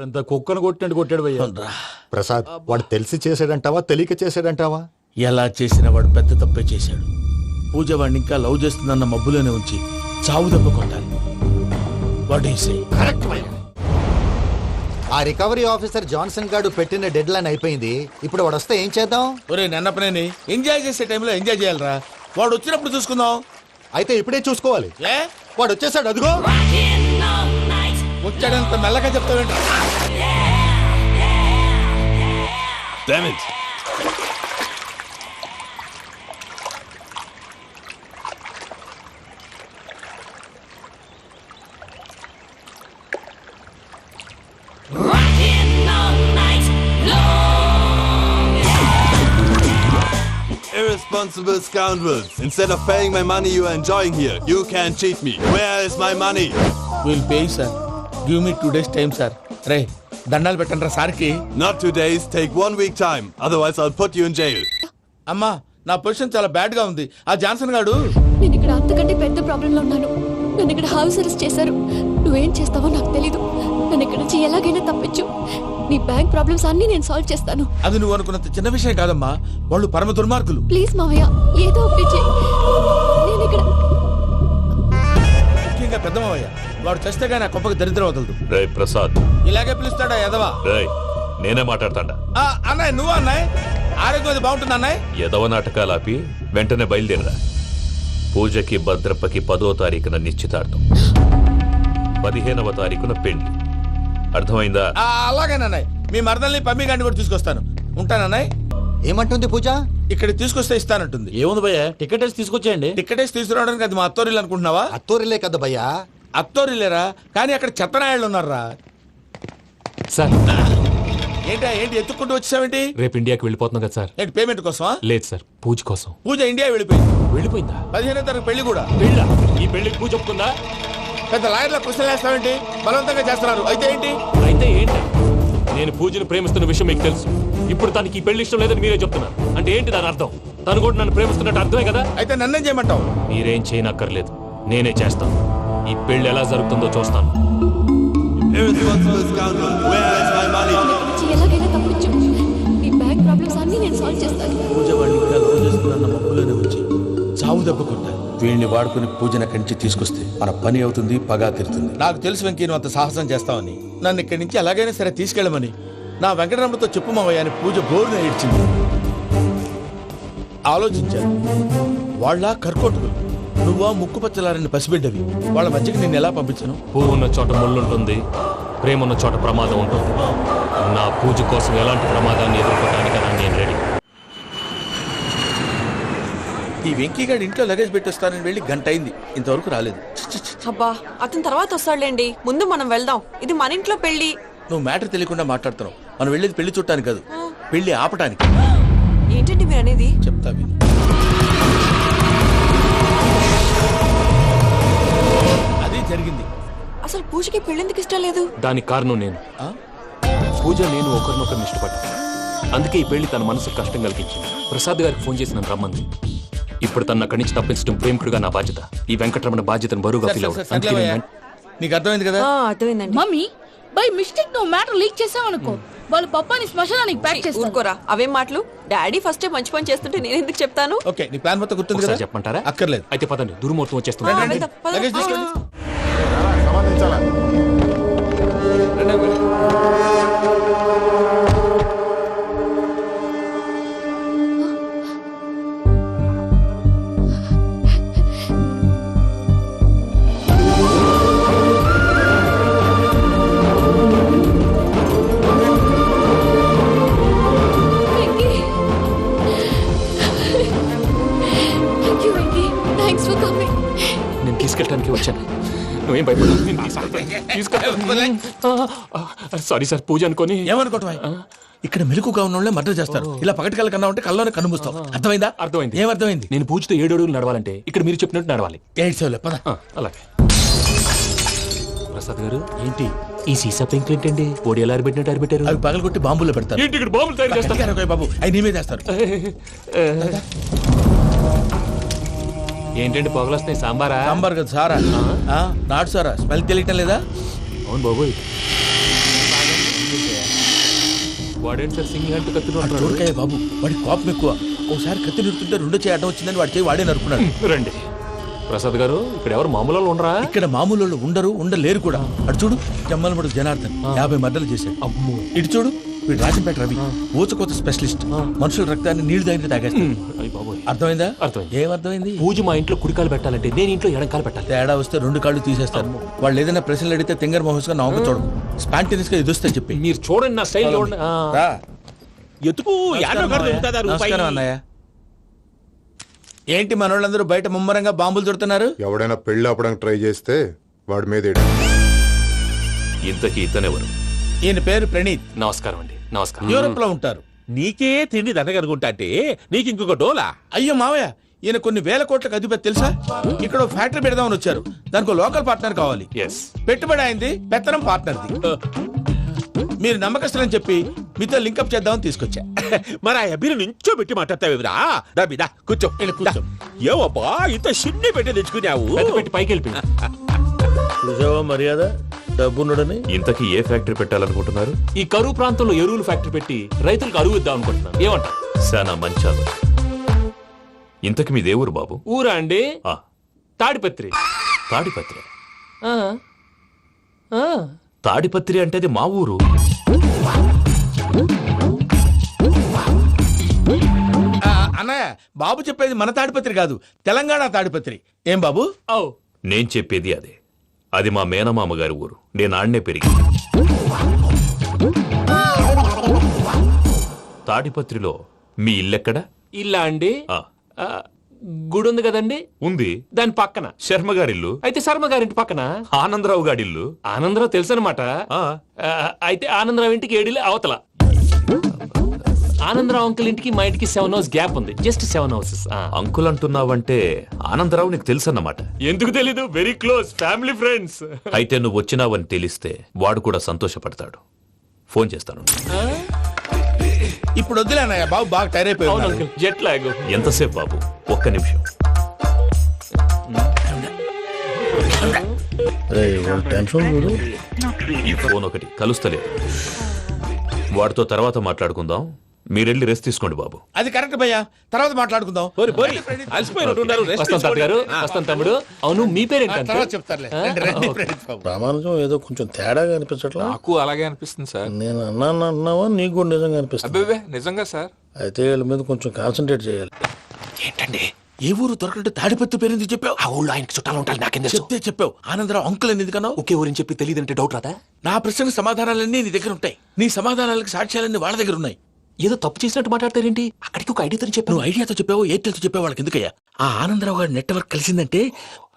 అంతా కుక్కను కొట్టినట్టు కొట్టాడు భయ్యా. ప్రసాద్ వాడు తెలిసి చేసాడంటావా తెలియక చేసాడంటావా? ఎలా చేసిన వాడు పెద్ద తప్పే చేశాడు. పూజ వాడిని ఇంకా లవ్ చేస్తుందన్న మబ్బులోనే ఉంచి చావు దెబ్బ కొట్టాలి. What you say? కరెక్ట్ భయ్యా. ఆ రికవరీ ఆఫీసర్ జాన్సన్ గారు పెట్టిన డెడ్ లైన్ అయిపోయింది. ఇప్పుడు వాడు వస్తే ఏం చేద్దాం? ఒరే నన్నపనేని ఎంజాయ్ చేసే టైంలో ఎంజాయ్ చేయాలరా. వాడు వచ్చినప్పుడు చూసుకుందాం. అయితే ఇప్పుడే చూసుకోవాలి. ఏ వాడు వచ్చేసాడు, అదిగో. వచ్చాడంత మెల్లగా చెప్తావేంట? Damn it! Irresponsible scoundrels! Instead of paying my money you are enjoying here, you can't cheat me. Where is my money? Will pay sir. Give me 2 days time sir. రే దండాలు పెట్టండి రా సార్కి. Not 2 days, take 1 week time. Otherwise I'll put you in jail. అమ్మా నా position చాలా bad గా ఉంది. ఆ జాన్సన్ గాడు నేను ఇక్కడ అంతకంటే పెద్ద ప్రాబ్లంలో ఉన్నాను. నన్ను ఇక్కడ హౌస్ అరెస్ట్ చేశారు. నువ్వేం చేస్తావో నాకు తెలీదు. నన్ను ఇక్కడ నుంచి ఎలాగైనా తప్పించు. నీ బ్యాంక్ ప్రాబ్లమ్స్ అన్ని నేను సాల్వ్ చేస్తాను. అది నువ్వు అనుకున్నంత చిన్న విషయం కాదమ్మా. వాళ్ళు పరమ దుర్మార్గులు. ప్లీజ్ మావయ్య, ఏదో ఒకటి చెయ్యి. నేను ఇక్కడ ముఖ్యంగా పెద్దమావయ్య వాడు చేస్తే గానీ ఆ కొంపకి దరిద్రం వదలదు. రే ప్రసాద్, ఇలాగే పిలుస్తాడా ఎదవా? రేయ్ నేనే మాట్లాడతాడా? అన్నయ్య నువ్వు అన్నయ్య ఆరోగ్యం అది బాగుంటుంది అన్నయ్య. ఎదవ నాటకాలు ఆపి వెంటనే బయలుదేరరా. పూజకి భద్రప్పకి 10వ తారీఖున నిశ్చితార్థం, 15వ తారీఖున పెళ్లి. అర్థమైందా? అలాగేనన్నయ్య. మీ మరదల్ని పమ్మి గండి కూడా తీసుకొస్తాను. ఉంటానన్నయ్య. ఏమంటుంది పూజ? ఇక్కడ తీసుకొస్తే ఇస్తానంటుంది. ఏముంది భయ్యా, టికెట్ వేసి తీసుకొచ్చేయండి. టికెట్ వేసి తీసుకురావడానికి అది మా అత్తోరిల్లు అనుకుంటున్నావా? అత్తూరిలే కదా భయ్యా. అత్తోరిల్లేరా, కానీ అక్కడ చెత్తనాయాళ్ళు ఉన్నారా. సార్ ఏంటి ఎత్తుక్కుంటూ వచ్చావేంటి? రేపు ఇండియాకి వెళ్ళిపోతున్నాం కదా సార్. ఏంటి పేమెంట్ కోసమా? లేదు సార్, పూజ కోసం. పూజ ఇండియా వెళ్ళిపోయింది. వెళ్ళిపోయిందా? 15వ తారీఖు పెళ్లి కూడా. పెళ్ళా? ఈ పెళ్లికి పూజ ఒప్పుకుందా? పెద్ద లాయర్ల క్వశ్చన్ వేస్తావేంటి? బలవంతంగా చేస్తున్నారు. అయితే ఏంటి? అయితే ఏంటి? నేను పూజను ప్రేమిస్తున్న విషయం మీకు తెలుసు. ఇప్పుడు తనకి ఈ పెళ్లి ఇష్టం లేదని మీరే చెప్తున్నారు. అంటే ఏంటి దాని అర్థం? తను కూడా నన్ను ప్రేమిస్తున్నట్టు అర్థమే కదా. అయితే నన్నేం చేయమంటావు? మీరేం చేయనక్కర్లేదు, నేనే చేస్తాను. ఈ పెళ్లి ఎలా జరుగుతుందో చూస్తాను. Irresponsible scoundrel! Where is my money? ఇక్కడ నుంచి ఎలాగైనా తప్పించు. నీ బ్యాంక్ ప్రాబ్లమ్స్ అన్ని నేను సాల్వ్ చేస్తాను. పూజ వాడిని ఇంకా లవ్ చేస్తుందన్న మబ్బులోనే ఉంచి చావు దెబ్బ కొట్టాలి. వీళ్ళని వాడుకుని పూజన కంచి తీసుకొస్తే మన పని అవుతుంది, పగా తీరుతుంది. నాకు తెలుసు వెంకీ నువ్వు అంత సాహసం చేస్తావని. నన్ను ఇక్కడి నుంచి ఎలాగైనా సరే తీసుకెళ్ళమని నా వెంకటరమణతో చెప్పు మావయ్య అని పూజ బోరున ఏడ్చింది. ఆలోచించాను. వాళ్ళ కర్కోటకులు, నువ్వా ముక్కు పచ్చలారని పసిబిడ్డవి. వాళ్ళ మధ్యకి నేను ఎలా పంపించను? పువ్వు ఉన్న చోట ముళ్ళుంటుంది, ప్రేమ ఉన్న చోట ప్రమాదం ఉంటుంది. నా పూజ కోసం ఎలాంటి ప్రమాదాన్ని ఎదుర్కోవడానికైనా నేను రెడీ. ఈ వెంకీగాడి ఇంట్లో లగేజ్ పెట్టొస్తానని వెళ్ళి గంట అయింది, ఇంతవరకు రాలేదు. అబ్బా అతని తర్వాత వస్తాడులేండి, ముందు మనం వెళ్దాం. ఇది మన ఇంట్లో పెళ్లి. నువ్వు మ్యాటర్ తెలియకుండా మాట్లాడుతున్నావు. మనం వెళ్ళేది పెళ్లి చుట్టానికి కాదు, పెళ్లి ఆపటానికి. ఏంటండి మీరు అనేది? చెప్తా విను. అది జరిగింది. అసలు పూజకి పెళ్ళెందుకు ఇష్టం లేదు? దానికి కారణం నేను. పూజ నేను ఒకరినొకరిని ఇష్టపడ్డా. అందుకే ఈ పెళ్లి తన మనసుకు కష్టం కలిగించింది. ప్రసాద్ గారికి ఫోన్ చేసి నన్ను రమ్మంది. ఇప్పుడు తన అక్కడి నుంచి తప్పించడం ప్రేమికుడుగా నా బాధ్యత. ఈ వెంకటరమణ బాధ్యతను బరువుగా ఫీల్ అవుతుంది. నీకు అర్థమైంది కదా? అర్థమైందండి. మమ్మీ బై మిస్టేక్ నువ్వు మ్యాటర్ లీక్ చేసావనుకో, వాళ్ళు పప్పాని శ్మశానానికి ప్యాక్ చేస్తారు. ఊరుకోరా, అవేం మాటలు. డాడీ ఫస్ట్ మంచి పని చేస్తుంటే నేను ఎందుకు చెప్తాను? ఓకే, నీ ప్లాన్ మొత్తం గుర్తుంది కదా? చెప్పమంటారా? అక్కర్లేదు. అయితే పదండి, దుర్ముహూర్తం వచ్చేస్తుంది. వెళ్దాం, పద. లగేజ్ తీసుకెళ్ళి. Venky, thank you Venky, thanks for coming. నేను తీసుకెళ్ళడానికి వచ్చాను, నువ్వేం భయపడదు. సారీ సార్, పూజ అనుకోని. ఏమనుకోవటం? ఇక్కడ మెలకుగా ఉన్న వాళ్ళే మర్డర్ చేస్తారు. ఇలా పగటి కళ్ళ కన్నా ఉంటే కల్లోనే కనుమూస్తావు. అర్థమైందా? అర్థమైంది. ఏమర్థమైంది? నేను పూజతో 7 అడుగులు నడవాలంటే ఇక్కడ మీరు చెప్పినట్టు నడవాలి. 8 సేవలే పద. అలాగే. ప్రసాద్ గారు, ఏంటి ఈ సీసా పెంకులు ఏంటండి? పొడి ఎలా అరబెట్టినట్టు అరబెట్టారు? అవి పగలగొట్టి బాంబులో పెడతారు. ఏంటి ఇక్కడ బాంబులు తయారు చేస్తారు? గట్టిగా అరవై బాబు, అవి నీ మీద వేస్తారు. ఏంటండి పొగలొస్తాయి? సాంబారా? సాంబార్ కదా సారా. నాటు సారా, స్మెల్ తెలియటం లేదా? అవును బాబోయ్. వాడేంటి సార్ సింగిల్ హ్యాండ్ కత్తి వాడు చూడకాయ బాబు, వాడి కోపం ఎక్కువ. ఒకసారి కత్తి నిరుతుంటే రెండో చేయడం వచ్చిందని వాడి చేయి వాడే నరుకున్నాడు. రండి ప్రసాద్ గారు, ఇక్కడ ఎవరు మామూలు వాళ్ళు ఉండరా? ఇక్కడ మామూలు వాళ్ళు ఉండరు, ఉండలేరు కూడా. అటు చూడు, జమ్మలమడు జనార్దన్ 50 మర్డర్లు చేశాడు. అమ్మో. ఇటు చూడు, వీడు రాజంపేట రవి ఊచకోత స్పెషలిస్ట్. మనుషుల రక్తాన్ని నీళ్లు దగ్గర తాగేస్తాడు. అయ్య బాబోయ్. అర్థమైందా? అర్థమైంది. ఏమర్థమైంది? పూజ మా ఇంట్లో కుడికాలు పెట్టాలంటే నేను ఇంట్లో ఎడంకాలు పెట్టాలి. తేడా వస్తే 2 కాళ్ళు తీసేస్తారు. వాళ్ళు ఏదైనా ప్రశ్నలు అడిగితే తింగర్ మహోస్ గా నవ్వు చూడదు. స్పాంటినియస్ గా ఎదుస్తా చెప్పి. మీరు చూడండి నా స్టైల్ చూడండి. రా. ఎతుకు నమస్కారం అన్నయ్య. ఏంటి మనోళ్ళందరూ బయట ముమ్మరంగా బాంబులు దొరుకుతున్నారు? ఎవడైనా పెళ్లి ఆపడానికి ట్రై చేస్తే వాడి మీద ఇంతకీ ఇతనెవరు? ఈయన పేరు ప్రణీత్. నమస్కారం అండి. నమస్కారం. యూరోప్ లో ఉంటారు. నీకే తిండి దండగనుకుంటా అంటే నీకు ఇంకొక డోలా? అయ్యో మావయ్య, ఈయన కొన్ని వేల కోట్లకు అధిపతి తెలుసా? ఇక్కడ ఓ ఫ్యాక్టరీ పెడదామని వచ్చారు. దానికి లోకల్ పార్ట్నర్ కావాలి. ఎస్. పెట్టుబడి అయింది, పెత్తనం పార్ట్నర్ది. మీరు నమ్మకస్తులని చెప్పి మీతో లింకప్ చేద్దామని తీసుకొచ్చా. మరి ఆ అబ్బిని నుంచో పెట్టి మాట్లాడతావురా? దాబిదా కూర్చో. కూర్చో. ఏవబ్బా ఇంత సిన్ని పెట్టి తెచ్చుకున్నావు? పెట్టి పైకి వెళ్ళిపోయి. చూసావా మర్యాద, డబ్బున్నడని. ఇంతకీ ఏ ఫ్యాక్టరీ పెట్టాలనుకుంటున్నారు? ఈ కరువు ప్రాంతంలో ఎరువులు ఫ్యాక్టరీ పెట్టి రైతులకు అరువు ఇద్దాం అనుకుంటున్నాను. ఏమంటారు? శానా మంచాలు. ఇంతకి మీ దేవురు బాబు? ఊరా అండి? ఆ, తాడిపత్రి. తాడిపత్రి. ఆ. ఆ. తాడిపత్రి అంటే అది మా ఊరు. అన్నయ్య, బాబు చెప్పేది మన తాడిపత్రి కాదు, తెలంగాణ తాడిపత్రి. ఏం బాబు? ఓ. నేను చెప్పేది అదే. అది మా మేనమామ గారి ఊరు. నేను ఆడనే పెరిగి. తాడిపత్రిలో మీ ఇల్లెక్కడ? ఇల్లా అండి? ఆ, ఆ, గుడి ఉంది కదండి, ఉంది. దాని పక్కన. శర్మ గారిల్లు. అయితే శర్మ గారింటి పక్కన ఆనందరావు గారిల్లు. ఆనందరావు తెలుసు అనమాట. ఆ, అయితే ఆనందరావు ఇంటికి 7 అవతల. ఆనందరావు అంకుల్ ఇంటికి మా ఇంటికి 7 hours గ్యాప్ ఉంది. Just 7 houses. అంకుల్ అంటున్నావంటే ఆనందరావు నీకు తెలుసన్నమాట. ఎందుకు తెలీదు? Very close family friends. అయితే నువ్వు వచ్చినావని తెలిస్తే వాడు కూడా సంతోషపడతాడు. ఫోన్ చేస్తాను. ఇప్పుడు వద్దులే అన్నయ్య, బాబు బాగా టైర్ అవును అయిపోయింది. Uncle, jet lag. ఎంతసేపు బాబు? ఒక్క నిమిషం. ఈ ఫోన్ ఒకటి కలుస్తలేదు. వాడితో తర్వాత మాట్లాడుకుందాం. మీరెళ్ళి రెస్ట్ తీసుకోండి బాబు. అది కరెక్ట్ భయ్యా, తర్వాత మాట్లాడుకుందాం. అలసిపోయినట్టున్నారు. రెస్ట్ వస్తాం తాత గారు, వస్తాం తమ్ముడు. అవును, మీ పేరేంటి తర్వాత అంకుల్? చెప్తారులే. రండి, రండి, ప్రణీత్ బాబు. ప్రామాణికం ఏదో కొంచెం తేడాగా అనిపించట్లా? నాకు అలాగే అనిపిస్తుంది సార్. నేను అన్నావా నీకు కూడా నిజంగా అనిపిస్తుంది? అబ్బే నిజంగా సార్. అయితే వీళ్ళ మీద కొంచెం కాన్సన్ట్రేట్ చేయాలి. ఏంటండి? ఏ ఊరు దొరకట్టు తాడిపత్రి పేరు ఎందుకు చెప్పావు? ఆ ఊళ్ళో ఆయనకి చుట్టాలు ఉంటారు. నాకేం తెలుసు? చెప్తే చెప్పావు. ఆనందరావు అంకుల్ అని ఎందుకన్నావు? ఒకే ఊరిని చెప్పి తెలియదంటే డౌట్ రాదా? నా ప్రశ్నకు సమాధానాలన్నీ నీ దగ్గర ఉంటాయి. నీ సమాధానాలకు సాక్ష్యాలన్నీ వాళ్ళ దగ్గర ఉన్నాయి. ఏదో తప్పు చేసినట్టు మాట్లాడతారేంటి? అక్కడికి ఒక ఐడియాతో చెప్పాను. నువ్వు ఐడియాతో చెప్పావు, ఎయిర్టెల్తో చెప్పావు, వాళ్ళకి ఎందుకయ్యా? ఆ ఆనందరావు గారి నెట్వర్క్ కలిసిందంటే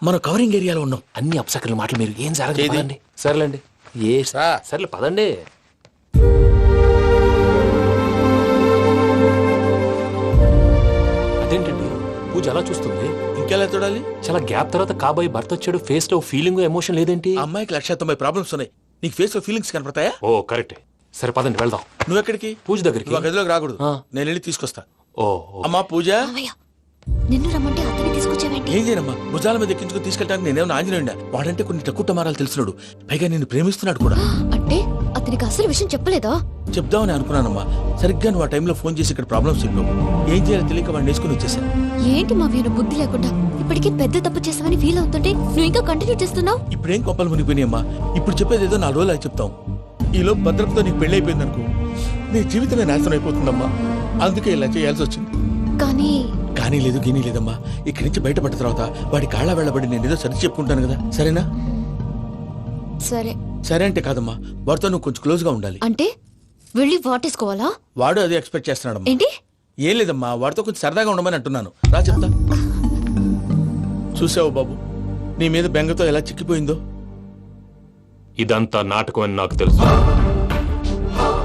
మనం కవరింగ్ ఏరియాలో ఉన్నాం. అన్ని అప్సకర్ల మాటలు మీరు ఏం జరగదండి. సర్లేండి. సర్లే పదండి. అదేంటండి పూజ అలా చూస్తుంది? ఇంకెలా చూడాలి? చాలా గ్యాప్ తర్వాత కాబోయే భర్త వచ్చాడు. ఫేస్ లో ఫీలింగ్ ఎమోషన్ లేదేంటి? ఆ అమ్మాయికి 190 ప్రాబ్లమ్స్ ఉన్నాయి. నీకు ఫేస్ లో ఫీలింగ్స్ కనపడతాయా? ఓ కరెక్ట్. సరే పదండి వెళ్దాం. నువ్వెక్కడికి? పూజ దగ్గరికి. నువ్వు ఆ గదిలోకి రాకూడదు. ఆ. నేను వెళ్ళి తీసుకొస్తా. ఓ. అమ్మా పూజ, మావయ్య, నిన్ను రమ్మంటే అతన్ని తీసుకొచ్చావేంటి? ఏం చేయనమ్మా, భుజాల మీద ఎక్కించుకుని తీసుకెళ్ళడానికి నేనేమన్నా ఆంజనేయుడా? వాడంటే కొన్ని తక్కువ టమారాలు తెలిసినాడు, పైగా నిన్ను ప్రేమిస్తున్నాడు కూడా. అంటే అతనికి అసలు విషయం చెప్పలేదా? చెప్దామని అనుకున్నానమ్మా. సరిగ్గా నువ్వు ఆ టైంలో ఫోన్ చేసి ఇక్కడ ప్రాబ్లమ్స్ చెప్పావు. ఏం చేయాలో తెలియక వాడిని వేసుకుని వచ్చేసాను. ఏంటి మావయ్య బుద్ధి లేకుండా? ఇప్పటికే పెద్ద తప్పు చేసావని ఫీల్ అవుతుంటే నువ్వు ఇంకా కంటిన్యూ చేస్తున్నావు. ఇప్పుడేం కొప్పలు మునిగిపోయినాయమ్మా. ఇప్పుడు చెప్పేది ఏదో 4 రోజులు అది చెప్తాం. ఈలో భద్రతతో నీకు పెళ్లి అయిపోయింది అనుకో, నీ జీవితమే నాశనం అయిపోతుందమ్మా. అందుకే ఇలా చేయాల్సి వచ్చింది. కానీ లేదు, గీనీ లేదమ్మా. ఇక్కడి నుంచి బయటపడ్డ తర్వాత వాడి కాళ్ళ వెళ్ళబడి నేను ఏదో సరి చెప్పుకుంటాను కదా, సరేనా? సరే. సరే అంటే కాదమ్మా, వాడితో నువ్వు కొంచెం క్లోజ్ గా ఉండాలి. అంటే వెళ్ళి వాటేసుకోవాలా? వాడు అదే ఎక్స్పెక్ట్ చేస్తున్నాడమ్మా. ఏంటి? ఏం లేదమ్మా, వాడితో కొంచెం సరదాగా ఉండమని అంటున్నాను. రా చెప్తా. చూసావు బాబు, నీ మీద బెంగతో ఎలా చిక్కిపోయిందో. ఇదంతా నాటకం అని నాకు తెలుసు.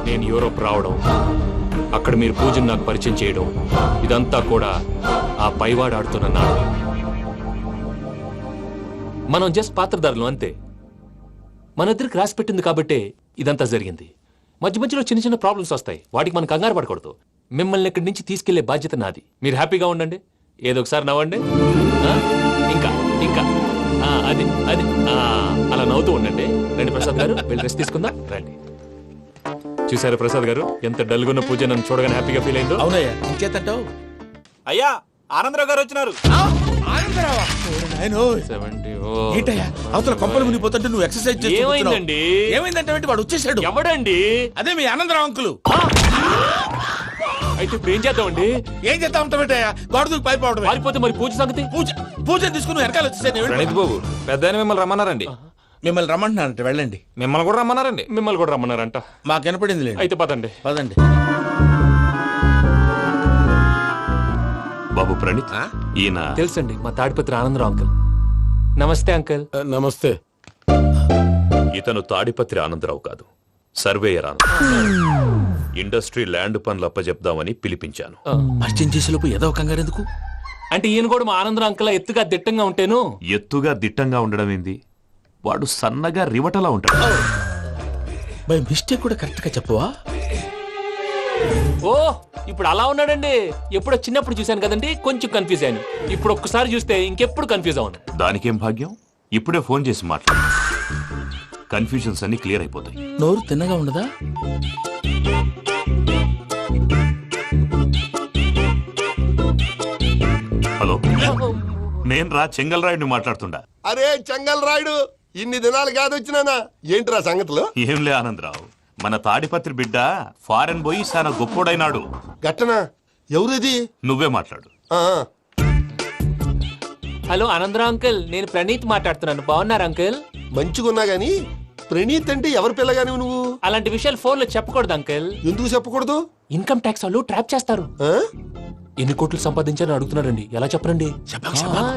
నేను యూరోప్ రావడం, అక్కడ మీరు పూజను నాకు పరిచయం చేయడం, ఇదంతా కూడా ఆ పైవాడు ఆడుతున్న నాటకం. మనం జస్ట్ పాత్రధారులు అంతే. మన ఇద్దరికి రాసి పెట్టింది కాబట్టే ఇదంతా జరిగింది. మధ్య మధ్యలో చిన్న చిన్న ప్రాబ్లమ్స్ వస్తాయి, వాటికి మనం కంగారు పడకూడదు. మిమ్మల్ని ఇక్కడి నుంచి తీసుకెళ్లే బాధ్యత నాది. మీరు హ్యాపీగా ఉండండి, ఏదో ఒకసారి నవ్వండి. ఇంకా ఇంకా అది అది అలా నవ్వుతూ ఉండండి. రండి ప్రసాద్ గారు, వెళ్ళి రెస్ట్ తీసుకుందాం. రండి. చూసారా ప్రసాద్ గారు ఎంత డల్గున్న పూజ నన్ను చూడగానే హ్యాపీగా ఫీల్ అయిందో. అవునయ్యా ఇంకేతంటావు అయ్యా ఆనందరావు గారు వచ్చినారు. ఏంటయ్యా అవతల కొంపలు మునిగిపోతుంటే నువ్వు ఎక్సర్సైజ్ ఏమైందండి? ఏమైందంటే వాడు వచ్చేసాడు. ఎవడండి? అదే మీ ఆనందరావు అంకులు. అయితే ఇప్పుడు ఏం చేద్దామండి? ఏం చేస్తా ఉంటావేటయ్యా గొడవకు పైపోవడం. పారిపోతే మరి పూజ సంగతి? పూజ తీసుకుని నువ్వు వెనకాల వచ్చేసాను. ప్రణీత్ బాబు పెద్ద ఆయన మిమ్మల్ని రమ్మన్నారండి. మిమ్మల్ని రమ్మంటున్నారంట వెళ్ళండి. మిమ్మల్ని కూడా రమ్మన్నారండి. మిమ్మల్ని కూడా రమ్మన్నారంట. మాకు వినపడింది లేండి. అయితే పదండి. పదండి. బాబు ప్రణీత్, ఈయన తెలుసండి మా తాడిపత్రి ఆనందరావు అంకుల్. నమస్తే అంకుల్. నమస్తే. ఇతను తాడిపత్రి ఆనందరావు కాదు, సర్వేయర్ ఆనందరావు. ఇండస్ట్రీ ల్యాండ్ పనులు అప్పచెప్దామని పిలిపించాను. పరిచయం చేసేలోపు ఏదో కంగారు ఎందుకు? అంటే ఈయన కూడా మా ఆనందరావు అంకుల్ ఎత్తుగా దిట్టంగా ఉంటేను. ఎత్తుగా దిట్టంగా ఉండడం ఏంది, వాడు సన్నగా రివటలా ఉంటాడు. బై మిస్టేక్ కూడా కరెక్ట్ గా చెప్పవా? ఓ ఇప్పుడు అలా ఉన్నాడండి. ఎప్పుడో చిన్నప్పుడు చూశాను కదండి, కొంచెం కన్ఫ్యూజ్ అయ్యాను. ఇప్పుడు ఒక్కసారి చూస్తే ఇంకెప్పుడు కన్ఫ్యూజ్ అవును. దానికేం భాగ్యం, ఇప్పుడే ఫోన్ చేసి మాట్లాడు. కన్ఫ్యూజన్స్ అన్ని క్లియర్ అయిపోతాయి. నోరు తిన్నగా ఉండదా? హలో, నేను రా చెంగల్ రాయుడిని మాట్లాడుతుండా. అరే చెంగల్ రాయుడు, ఇన్ని దినాలు కాదు వచ్చినానా? ఏంట్రా సంగతులు? ఏంలే ఆనందరావు, మన తాడిపత్రి బిడ్డ ఫారెన్ పోయి చాలా గొప్పోడైనాడు. గట్టనా? ఎవరిది? నువ్వే మాట్లాడు. హలో ఆనందరావు అంకుల్, నేను ప్రణీత్ మాట్లాడుతున్నాను. బాగున్నారు అంకుల్? మంచిగున్నా గాని ప్రణీత్ అంటే ఎవరి పిల్లగాని నువ్వు? అలాంటి విషయాలు ఫోన్ లో చెప్పకూడదు అంకుల్. ఎందుకు చెప్పకూడదు? ఇన్కమ్ ట్యాక్స్ వాళ్ళు ట్రాప్ చేస్తారు. ఎన్ని కోట్లు సంపాదించాలని అడుగుతున్నారండి. ఎలా చెప్పరండి?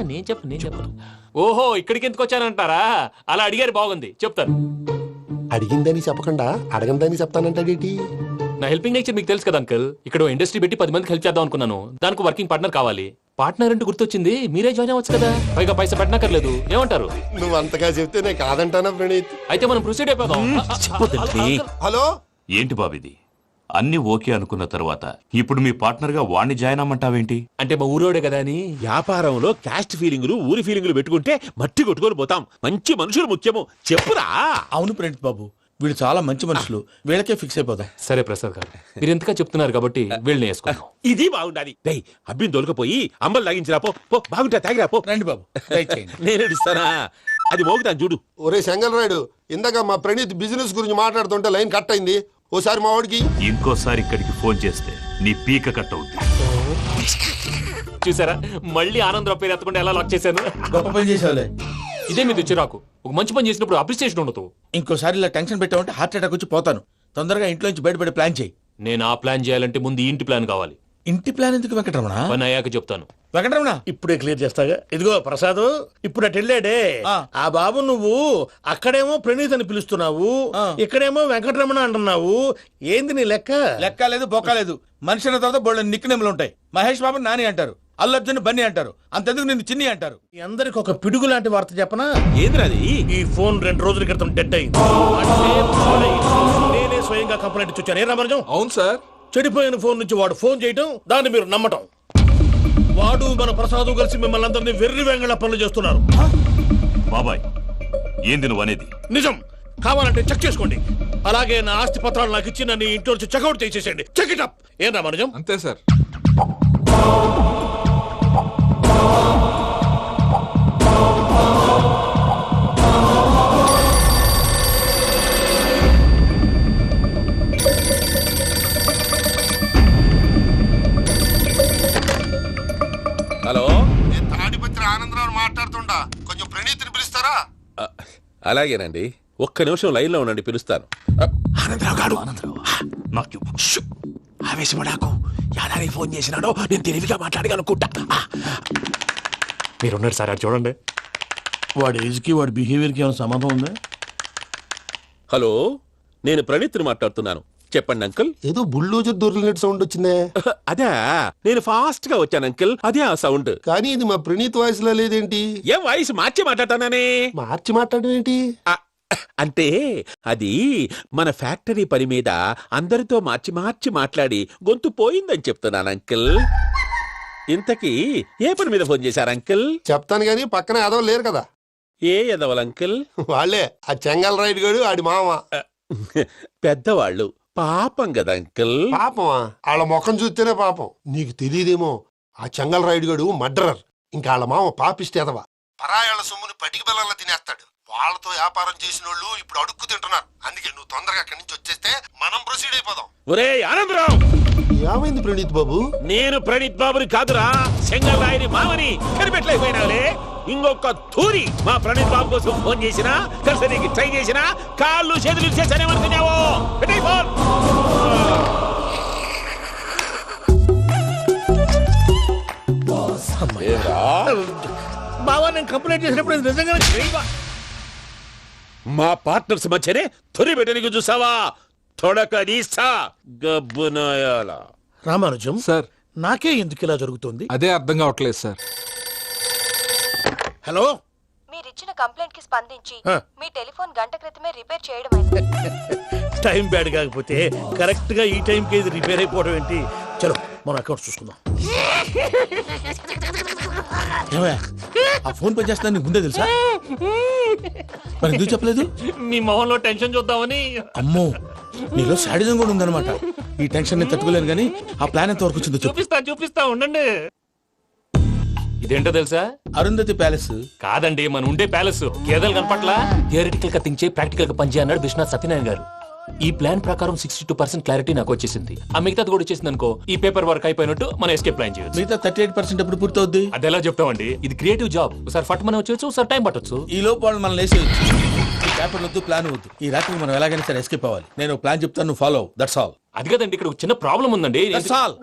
నేను చెప్పను. ఓహో ఇక్కడికి ఎందుకు వచ్చానంటారా? అలా అడిగారు, బాగుంది, చెప్తాను. అడిగిందని చెప్పకుండా అడగందని చెప్తానంటాడేటి? నా హెల్పింగ్ నేచర్ మీకు తెలుసు కదా అంకుల్. ఇక్కడ ఇండస్ట్రీ పెట్టి 10 మందికి హెల్ప్ చేద్దాం అనుకున్నాను. దానికి వర్కింగ్ పార్ట్నర్ కావాలి. పార్ట్నర్ అంటే గుర్తొచ్చింది, మీరే జాయిన్ అవ్వచ్చు కదా. పైగా పైసా పెట్టనక్కర్లేదు. ఏమంటారు? నువ్వు అంతగా చెప్తే నేను కాదంటానా ప్రణీత్? అయితే మనం ప్రొసీడ్ అయిపోదాం. హలో, ఏంటి బాబిది? అన్ని ఓకే అనుకున్న తర్వాత ఇప్పుడు మీ పార్ట్నర్ గా వాణ్ణి జాయిన్ అమ్మంటావేంటి? అంటే మా ఊరోడే కదా అని. వ్యాపారంలో క్యాస్ట్ ఫీలింగులు ఊరి ఫీలింగులు పెట్టుకుంటే మట్టి కొట్టుకొని పోతాం. మంచి మనుషులు ముఖ్యము, చెప్పురా. అవును ప్రణీత్ బాబు, వీళ్ళు చాలా మంచి మనుషులు. వీళ్ళకే ఫిక్స్ అయిపోదాం. సరే ప్రసాద్ గారు, మీరు ఎంతగా చెప్తున్నారు కాబట్టి వీళ్ళని వేసుకుందాం. ఇది బాగుండాలి. డై అబ్బిని దొలకపోయి అంబలు లాగించిరా పో. బాగుంటా తాగిరా పో. రండి బాబు, నేను ఇస్తానా? అది మోగుతాను చూడు. ఒరే చెంగల్ రాయుడు, ఇందాక మా ప్రణీత్ బిజినెస్ గురించి మాట్లాడుతుంటే లైన్ కట్ అయింది. ఓసారి మా వాడికి ఇంకోసారి ఇక్కడికి ఫోన్ చేస్తే నీ పీక కట్ అవుద్ది. చూసారా, మళ్ళీ ఆనందరావు పేరు ఎత్తకుండా ఎలా లాక్ చేశాను. గొప్ప పని చేసేవాళ్ళే. ఇదే మీద చిరాకు. ఒక మంచి పని చేసినప్పుడు అప్రిసియేషన్ ఉండదు. ఇంకోసారి ఇలా టెన్షన్ పెట్టామంటే హార్ట్ అటాక్ వచ్చి పోతాను. తొందరగా ఇంట్లో నుంచి బయటపడే ప్లాన్ చేయి. నేను ఆ ప్లాన్ చేయాలంటే ముందు ఈ ఇంటి ప్లాన్ కావాలి. ఇంటి ప్లాన్ ఎందుకు వెంకటరమణ? పని అయ్యాక చెప్తాను. వెంకటరమణ ఇప్పుడే క్లియర్ చేస్తాగా. ఇదిగో ప్రసాద్, ఇప్పుడు అటు వెళ్ళాడే ఆ బాబు, నువ్వు అక్కడేమో ప్రణీత్ అని పిలుస్తున్నావు, ఇక్కడేమో వెంకటరమణ అంటున్నావు. ఏంది నీ లెక్క? లెక్క లేదు, బొక్క లేదు. మనిషి అన్న తర్వాత బోళ్ళ నిక్నెములు ఉంటాయి. మహేష్ బాబు నాని అంటారు, అల్లు అర్జున్ బన్నీ అంటారు, అంతెందుకు నిన్ను చిన్ని అంటారు. మీ అందరికి ఒక పిడుగు లాంటి వార్త చెప్పనా? ఏంద్రది? ఈ ఫోన్ 2 రోజుల క్రితం డెడ్ అయింది. అంటే నేనే స్వయంగా కంప్లైంట్ ఇచ్చాను. ఏ రామరాజం? అవును సార్. చెడిపోయిన ఫోన్ నుంచి వాడు ఫోన్ చేయటం, దాన్ని మీరు నమ్మటం. వాడు మన ప్రసాదు కలిసి మిమ్మల్ని అందరినీ వెర్రి వెంగళ పనులు చేస్తున్నారు. బాబాయ్, ఏంది నువ్వు అనేది? నిజం. కావాలంటే చెక్ చేసుకోండి. అలాగే నా ఆస్తి పత్రాలు నాకు ఇచ్చి నన్ను ఇంట్లో నుంచి చెక్అౌట్ చేసేసండి. Check it up. ఏం రామరాజం? అంతే సార్. హలో, నేను తాడిపత్రి ఆనందరావు మాట్లాడుతుండా. కొంచెం ప్రణీత్ని పిలుస్తారా? అలాగేనండి. ఒక్క నిమిషం లైన్ లో ఉండండి, పిలుస్తాను. ఆనందరావు గాడు నాకు ఆవేశపడాకు. యాదానికి ఫోన్ చేసినాడో నేను తెలివిగా మాట్లాడగలనుకుంటా. మీరున్నారు సార్, అది చూడండి. వాడి ఏజ్కి వాడి బిహేవియర్కి ఏమైనా సంబంధం ఉందా? హలో, నేను ప్రణీత్ని మాట్లాడుతున్నాను. చెప్పండి అంకుల్. ఏదో బుల్డోజర్ దొరికినట్టు సౌండ్ వచ్చిందే. అదే, నేను ఫాస్ట్ గా వచ్చాను అంకుల్. అదే ఆ సౌండ్. కానీ ఇది మా ప్రణీత్ వాయిస్ లో లేదేంటి? ఏ వాయిస్ మార్చి మాట్లాడతాననే? మార్చి మాట్లాడడం ఏంటి? అంటే అది మన ఫ్యాక్టరీ పని మీద అందరితో మార్చి మార్చి మాట్లాడి గొంతు పోయిందని చెప్తున్నాను అంకుల్. ఇంతకీ ఏ పని మీద ఫోన్ చేశారు అంకుల్? చెప్తాను గానీ పక్కన ఏదో లేరు కదా. ఏ ఎదవలు అంకుల్? వాళ్ళే, ఆ చెంగల్ రైడ్ గాడు ఆడి మామ. పెద్దవాళ్ళు పాపం కదా అంకుల్. పాపమా? వాళ్ళ ముఖం చూస్తేనే పాపం. నీకు తెలియదేమో, ఆ చెంగల్ రైడ్ గడు మర్డరర్. ఇంకా వాళ్ళ మామ పాపిస్తేదవా, పరాయాళ్ళ సొమ్ముని పటికి బెల్లంలో తినేస్తాడు. వాళ్ళతో వ్యాపారం చేసిన వాళ్ళు ఇప్పుడు అడుక్కు తింటున్నారు. అందుకే నువ్వు తొందరగా అక్కడి నుంచి వచ్చేస్తే మనం ప్రొసీడ్ అయిపోదాం. ఒరే ఆనందరావు, ఏమైంది ప్రణీత్ బాబు? నేను ప్రణీత్ బాబుని కాదురా, చెంగల్ రాయని మామని కనిపెట్టలేకపోయినావులే. ఇంకొక తూరి మా ప్రణీత్ బాబు కోసం ఫోన్ చేసినా, కలిసి ట్రై చేసినా కాళ్ళు చేతులు చేశానేమనుకున్నావు. ఫోన్ బావా, నేను కంప్లైంట్ చేసినప్పుడు ఇది నిజంగానే చేయవా? మా పార్ట్నర్స్ మధ్యనే తొలి పెట్టడానికి చూసావా? తొడక నీస్తా గబ్బునాయాల. రామానుజం సార్, నాకే ఎందుకు ఇలా జరుగుతుంది? అదే అర్థం కావట్లేదు సార్. హలో, మీరిచ్చిన కంప్లైంట్ కి స్పందించి ఆ. మీ టెలిఫోన్ గంట క్రితమే రిపేర్ చేయడమైంది. టైం బ్యాడ్ కాకపోతే కరెక్ట్ గా ఈ టైంకి ఇది రిపేర్ అయిపోవడం ఏంటి? చలో మన అకౌంట్ చూసుకుందాం. ఏమయ్యా, ఆ ఫోన్ పని చేస్తున్నా నీకు ముందే తెలుసా? మరి ఎందుకు చెప్పలేదు? మీ మొహంలో టెన్షన్ చూద్దామని. అమ్మో, నీలో శాడిజం కూడా ఉందన్నమాట. ఈ టెన్షన్ ని తట్టుకోలేను కానీ ఆ ప్లాన్ ఎంత వరకు వచ్చిందో చెప్పు. చూపిస్తా ఉండండి. ఇదేంటో తెలుసా? అరుంధతి ప్యాలెస్ కాదండి, మన ఉండే ప్యాలెస్. గేదెలు కనపట్లా? థియరిటికల్ గా థింక్ చేయి, ప్రాక్టికల్ గా పనిచేయ అన్నాడు విశ్వనాథ్ సత్యనారాయణ గారు. ఈ ప్లాన్ ప్రకారం 62% క్లారిటీ నాకు వచ్చేసింది. ఆ మిగతాది కూడా వచ్చేసింది అనుకో, ఈ పేపర్ వర్క్ అయిపోయినట్టు మనం ఎస్కేప్ ప్లాన్ చేయొచ్చు. మిగతా 38% ఎప్పుడు పూర్తవుద్ది? అది ఎలా చెప్తామండి? ఇది క్రియేటివ్ జాబ్. ఒకసారి ఫట్ మనం వచ్చేచ్చు, ఒకసారి టైం పట్టొచ్చు. ఈ లోపు వాళ్ళు మనం లేసేయచ్చు. ఈ పేపర్ వద్దు, ప్లాన్ వద్దు. ఈ రాత్రి మనం ఎలాగైనా సరే ఎస్కేప్ అవ్వాలి. నేను ప్లాన్ చెప్తాను, నువ్వు ఫాలో. That's all. అది కదండి, ఇక్కడ ఒక చిన్న ప్రాబ్లం ఉందండి. That's all.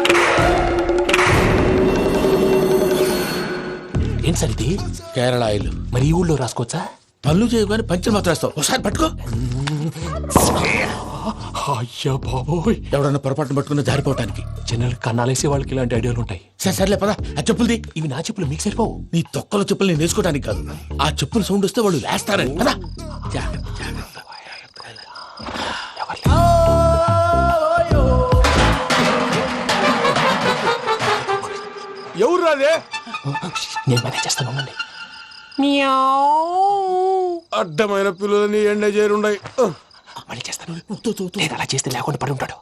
ఏం సార్ ఇది? కేరళ ఆయిల్. మరి ఈ ఊళ్ళో రాసుకోవచ్చా? పనులు చేయగానే పంచర్ మాత్రం వేస్తావు. ఒకసారి పట్టుకో. అయ్యా బాబోయ్, ఎవడన్నా పొరపాటును పట్టుకున్న జారిపోవటానికి. జనరల్ కన్నాలేసే వాళ్ళకి ఇలాంటి ఐడియాలు ఉంటాయి. సర్లే పదా, ఆ చెప్పులది. ఇవి నా చెప్పులు, మీకు సరిపోవు. నీ తొక్కల చెప్పులు నేను వేసుకోవడానికి కాదు, ఆ చెప్పులు సౌండ్ వస్తే వాళ్ళు వేస్తారని. పదా, జాగ్రత్త. ఎవరు రాదే? నేను మేనేజ్ చేస్తాను, ఉండండి. అడ్డమైన పిల్లలని ఎండ చేరుండయి. మళ్ళీ చేస్తాను. నేను అలా చేస్తే లేకుండా పడి ఉంటాడు.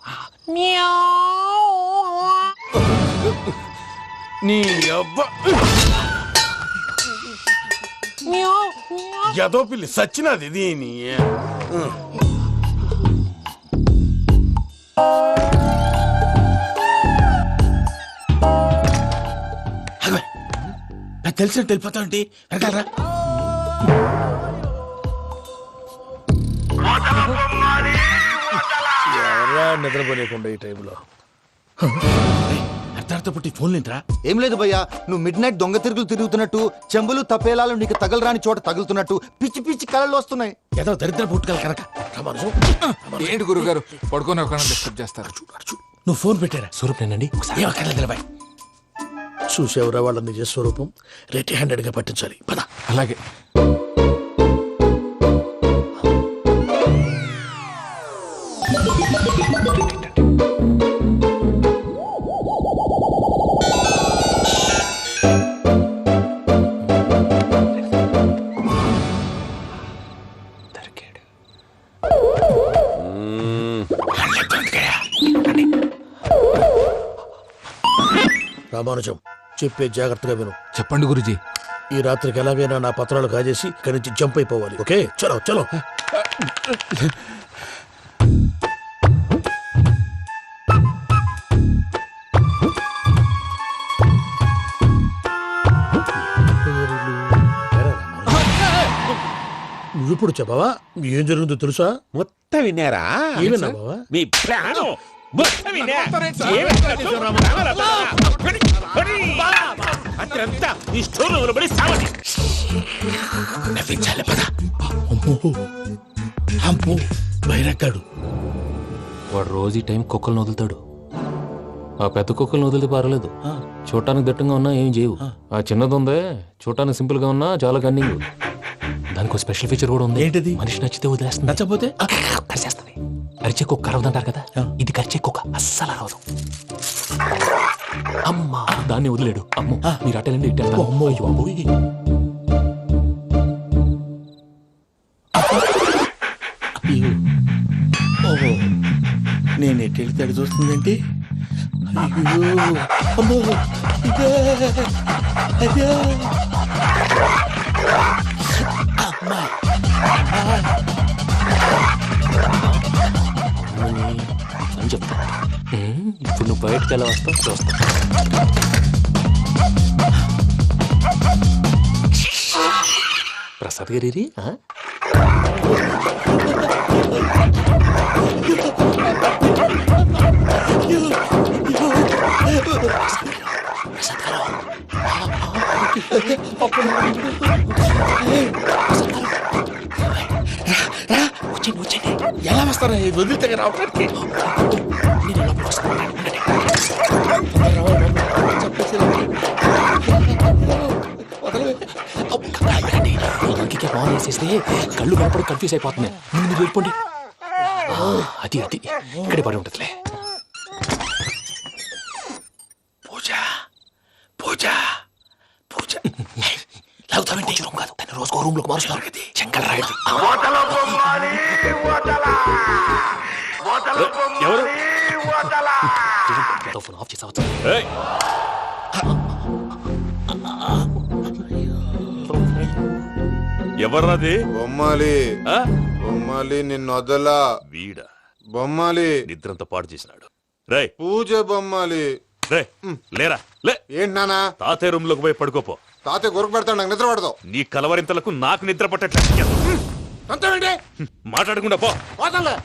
నీ అబ్బా, ఎదో పిల్లి సచ్చినది దీని. తెలిసినట్టు వెళ్ళిపోతా ఉంటే వెనకాలరా. ఎవరా నిద్రపోలేకుండా ఈ టైంలో? అర్ధార్థ పుట్టి ఫోన్ లేంట్రా. ఏం లేదు భయ్యా, నువ్వు మిడ్ నైట్ దొంగ తిరుగులు తిరుగుతున్నట్టు, చెంబులు తపేలాలు నీకు తగలరాని చోట తగులుతున్నట్టు పిచ్చి పిచ్చి కళలు వస్తున్నాయి. ఏదో దరిద్ర పుట్టుకల కనుక. ఏంటి గురుగారు పడుకొని ఒక డిస్టర్బ్ చేస్తారు? నువ్వు ఫోన్ పెట్టారా? స్వరూపేనండి. నిలబాయ్. చూసేవరా వాళ్ళ నిజ స్వరూపం. రెట్టి హ్యాండెడ్ గా పట్టించాలి. పద. అలాగే. రామానుజం, చెప్పే జాగ్రత్తగా విను. చెప్పండి గురుజీ. ఈ రాత్రికి ఎలాగైనా నా పత్రాలు కాజేసి ఇక్కడి నుంచి జంప్ అయిపోవాలి. ఓకే, చలో చలో. నువ్విప్పుడు చెప్పవా ఏం జరుగుతుందో తెలుసా? మొత్తం విన్నారా? ఏమన్నా బావా? మీ ప్లాను మొత్తం విన్నా. అక్కడంతా ఈ స్టోర్ రూమ్ లో పడి సావండి. నవ్వించాలి. పద. అమ్మో, అమ్మో, బైరక్కాడు. వాడు రోజు ఈ టైం కుక్కలను వదులుతాడు. ఆ పెద్ద కుక్కలను వదిలితే పర్లేదు, చూడటానికి దట్టంగా ఉన్నా ఏం చేయవు. ఆ చిన్నది ఉందే, చూడటానికి సింపుల్ గా ఉన్నా చాలా కన్నింగ్. దానికి ఒక స్పెషల్ ఫీచర్ కూడా ఉంది. ఏంటిది? మనిషి నచ్చితే వదిలేస్తుంది, నచ్చపోతే కరిచేస్తుంది. అరిచే కుక్క అరవదంటారు కదా, ఇది కరిచే కుక్క అస్సలు అరవదు. అమ్మా, దాన్ని వదిలేడు. అమ్మో, మీరు అటెండి ఇటు. అమ్మో, అయ్యో. నేను ఎట్టి వెళ్తే అటు చూస్తుందంటే అయ్యో అమ్మో ఇదే అయ్యో అమ్మా అని చెప్తా ఇప్పుడు నువ్వు బయటకు ఎలా వస్తావు చూస్తా. ప్రసాద్ గారి ఎలా వస్తారా వదిలితే రావడానికి ఇంకే బాగా వేసేస్తే కళ్ళు కనపడి కన్ఫ్యూజ్ అయిపోతున్నాయి. ముందు మీరు వెళ్ళిపోండి. అది అది ఇక్కడే పడి ఉంటుందిలే. పూజ పూజ పూజ లాగుతామంటే రూమ్ కాదు, తన రోజుకో రూమ్ లోకి మారుస్తున్నారు కదా శంకర్ రాయుడు. ఎవరు ఫోన్ ఆఫ్ చేసావచ్చు. ఎవర్రాది? బొమ్మాలి బొమ్మాలి నిన్ను వదలా. వీడా బొమ్మాలి నిద్రంతా పాడు చేసినాడు. రే పూజ బొమ్మాలి. రే లేరా లే. ఏంటి నానా? తాతయ్య రూమ్ లోకి పోయి పడుకోపో. తాతయ్య గురకు పెడతాడు, నాకు నిద్ర పడతావు. నీ కలవరింతలకు నాకు నిద్ర పట్టట్లేదు. అంతేంటి మాట్లాడకుండా పో. పోతాలే.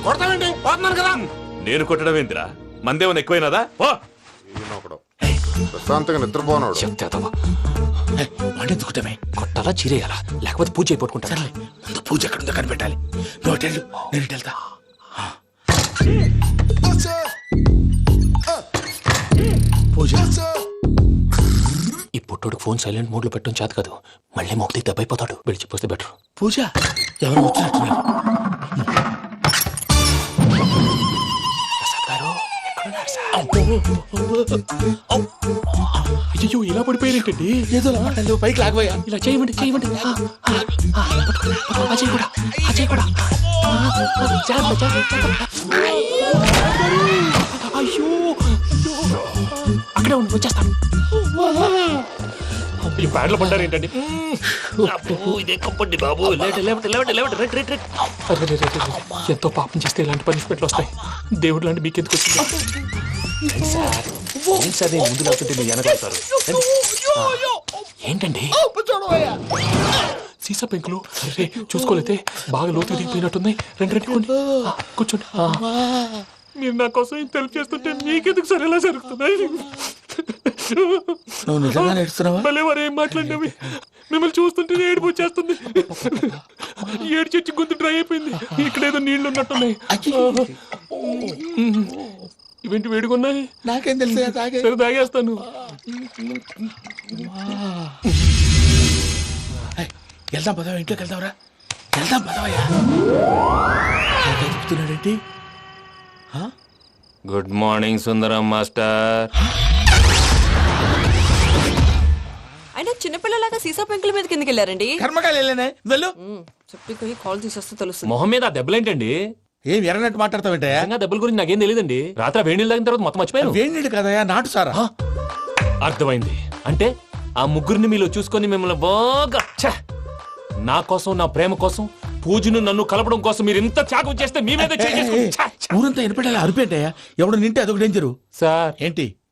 కొడతావేంటి? పోతున్నాను కదా. నేను కొట్టడం ఏంటిరా? మందేమన్నా ఎక్కువైనదా? పో. ప్రశాంతంగా నిద్రపోనాడు. చెప్తావా వండెందుకుంటామే? కొట్టాలా చీరేయాలా లేకపోతే పూజ అయిపోట్టుకుంటా. ముందు పూజ ఎక్కడుందో కనిపెట్టాలి. నువ్వు వెళ్ళు, నేను వెళ్తా. పూజ ఈ పుట్టోడు ఫోన్ సైలెంట్ మోడ్ లో పెట్టడం చేత కాదు. మళ్ళీ మొక్కి దెబ్బైపోతాడు. విడిచిపోతే బెటర్. పూజ ఎవరు వచ్చినట్టున్నారు? అయ్యో ఇలా పడిపోయినట్టండి. ఏదో నువ్వు పైకి లాగబోయా. ఇలా చేయమండి చేయమండి. అజయ్ కూడా అజయ్ కూడా అయ్యో అక్కడే ఉండి వచ్చేస్తాను. ఈ బ్యాడ్లో పడ్డారు ఏంటండి? ఎంతో పాపం చేస్తే ఇలాంటి పనిష్మెంట్లు వస్తాయి. దేవుడు లాంటి మీకెందుకు వచ్చింది? అదే ముందు లేకుంటే మీరు వెనకాడతారు. ఏంటండి సీసా పెంకులు చూసుకోలేతే బాగా లోతు దిగిపోయినట్టున్నాయి. రెండు కూర్చోండి. మీరు నా కోసం ఇంత హెల్ప్ చేస్తుంటే మీకెందుకు సరే ఎలా జరుగుతున్నాయి? నువ్వు నిజంగా నేర్చుకున్నావా? భలే వారు ఏం మాట్లాడినవి. మిమ్మల్ని చూస్తుంటే ఏడుపు వచ్చేస్తుంది. ఏడ్చి గొంతు డ్రై అయిపోయింది. ఇక్కడ ఏదో నీళ్లు ఉన్నట్టున్నాయి. ఇవేంటి వేడుకున్నాయి? నాకేం తెలుసు. సరే తాగేస్తాను. వెళ్దాం పదవా, ఇంట్లోకి వెళ్దాంరా. వెళ్దాం పదవయ్యా. చెప్తున్నాడేంటి? గుడ్ మార్నింగ్ సుందరం మాస్టర్. అయినా చిన్నపిల్లలాగా సీసా పెంకుల మీద కిందకి వెళ్ళారండి. కర్మకాయలు వెళ్ళానే వెళ్ళు. చెప్పి కాల్ తీసేస్తే తెలుస్తుంది. మొహం మీద దెబ్బలేంటండి? ఏం ఎర్రనట్టు మాట్లాడతావేంటయా? దెబ్బల గురించి నాకేం తెలియదండి. రాత్రి వేడి నీళ్ళు తాగిన తర్వాత మొత్తం మర్చిపోయాను. వేడి నీళ్ళు కదయా, నాటు సారా. అర్థమైంది. అంటే ఆ ముగ్గురిని మీలో చూసుకొని మిమ్మల్ని బాగా నా కోసం నా ప్రేమ కోసం పూజను నన్ను కలపడం కోసం మీరు ఇంత త్యాగం చేస్తే మీ మీద ఊరంతా ఎనపెట్టాలి అరిపేంటయ్యా. ఎవడు నింటే అదొక డేంజరు. సార్ ఏంటి